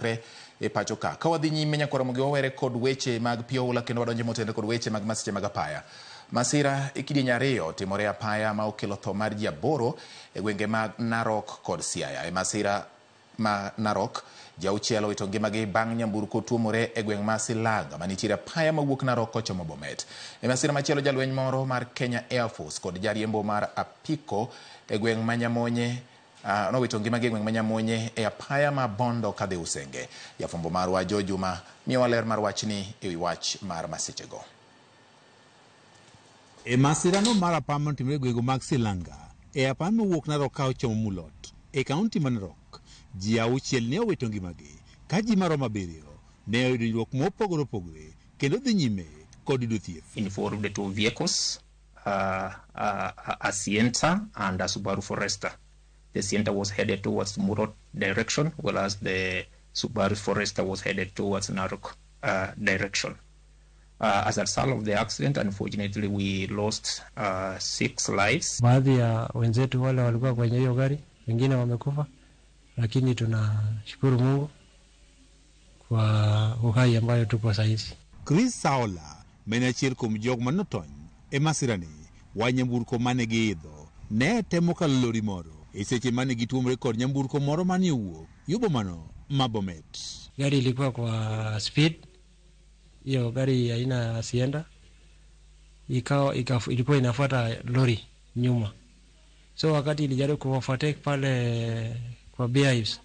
e pacho ka. Ka wadhi nyime nyaka Ramogi wawere kod weche mag pioula kendo wadonjo motende kod weche mag masiche mag apaya. Masira e kidieny ariyo timore apaya ma okelo tho mar ji 8 e gwenge mag Narok kod Siaya. E masira ma Narok, ji 6 owito ngimagi bang' nyamburko tuomore e gweng' ma Silanga manitiere apaya mawuok Narok kochomo Bomet. E masira machielo, jalweny moro mar Kenya Air Force kod jariembo mar apiko e gweng' ma Nyamonye nowito ngimagi e gweng' ma Nyamonye e apaya ma Bondo kadhi Usenge. Jafwambo marwa Jo Juma miyowa ler mar wachni e wi wach mar masichego. E masirano mar apaya mantimore e gwenge mag Silanga e apaya mawuok Narok ka ochomo Mulot e kaunti ma Narok, ji 6 ne owito ngimagi ka ji maromo 7 ne oyudo hinyruok mopogore opogore kendo dhi nyime kod yudo thieth. Involved the 2 vehicles, a Sienta and a Subaru Forester. The Sienta was headed towards Murot direction, whereas the Subaru Forester was headed towards Narok direction. As a result of the accident, unfortunately, we lost 6 lives. Baadhi ya wenzetu wale walikuwa kwenye hiyo gari, wengine wamekufa, lakini tunashukuru Mungu kwa uhai ambayo tupo saizi. Chris Saola menachiel kuom jog manotony e masirani wa nyamburko mane giidho ne temo kalo lori moro e seche mane gituomre kod nyamburko moro mane owuok yubo mano ma Bomet. Gari ilikuwa kwa speed, hiyo gari aina ya Sienta ilikuwa inafuata lori nyuma. So wakati ilijaribu kuovertake pale kwa Beehives,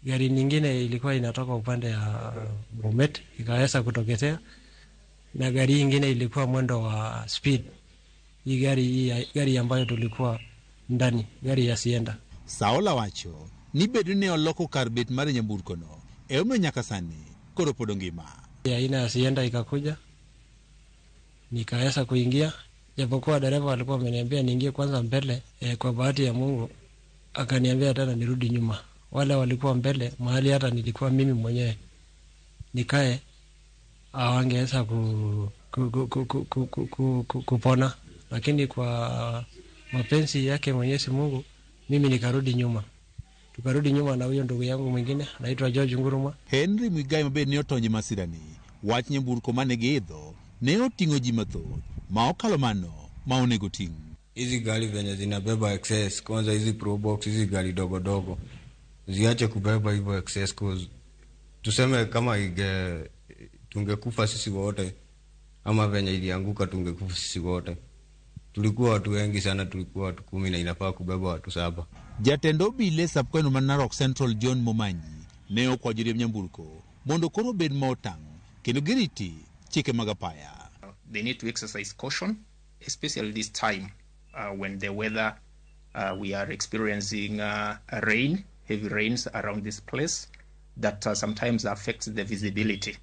gari nyingine ilikuwa inatoka upande ya Bomet ikaweza kutokezea, na gari nyingine ilikuwa mwendo wa speed. Hii gari ambayo tulikuwa ndani, gari ya Sienta. Saola wacho ni bedo ne oloko karbet mar nyamburko no e omo nyaka sani koro pod ngima. Aina ya Sienta ikakuja, nikaweza kuingia, japokuwa dereva alikuwa ameniambia niingie kwanza mbele. Kwa bahati ya Mungu akaniambia tena nirudi nyuma. Wale walikuwa mbele mahali hata nilikuwa mimi mwenyewe nikae, hawangeweza kupona, lakini kwa mapenzi yake Mwenyezi Mungu mimi nikarudi nyuma. Tukarudi nyuma na huyo ndugu yangu mwingine anaitwa George Nguruma. Henry Mwigai mabed ni otonye masirani wach nyamburko mane giidho ne oting'o ji mathoth ma okalo mano ma onego ting'. Hizi gari venye zinabeba excess, kwanza hizi Probox, hizi gari dogo dogo ziache kubeba hivyo excess, cause tuseme kama tungekufa sisi wote ama venye ilianguka tungekufa sisi wote. Tulikuwa watu wengi sana, tulikuwa watu 10 na inafaa kubeba watu 7. Jatend obile subkweno man Narok Central John Momanyi ne okwajore nyamburko mondo koro bed motang' kendo giriti chike mag apaya. They need to exercise caution, especially this time when the weather, we are experiencing rain, heavy rains around this place that sometimes affects the visibility,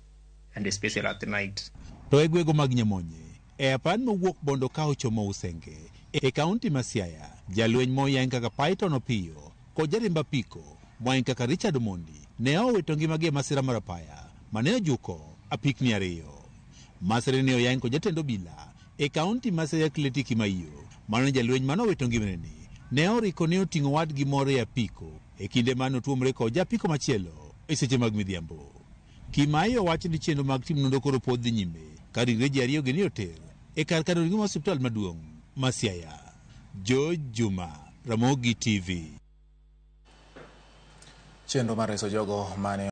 and especially at night. To e gwego mag Nyamonye, e apan mowuok Bondo ka ochomo Usenge e kaunti ma Siaya, jalweny moyang kaka Python Opiyo kod jariemb apiko moyang kaka Richard Mondi ne owito ngimagi e masira mar apaya mane ojuko apikni 2. Masira ne oyang kod jatend obila e kaunti ma Siaya Cleti Kimaiyo, mano jalweny mane owito ngimane ne oriko ne oting'o wadgi moro e apiko e kinde mane otuomre kod japiko machielo e seche mag midhiambo. Kimaiyo wacho ni chenro mag tim nonro koro pod dhi nyime ka ringre ji 2 ne oter e kar kano ring'o mar osiptal maduong' ma Siaya. Jo Juma, Ramogi TV. Chenro mar reso jogo mane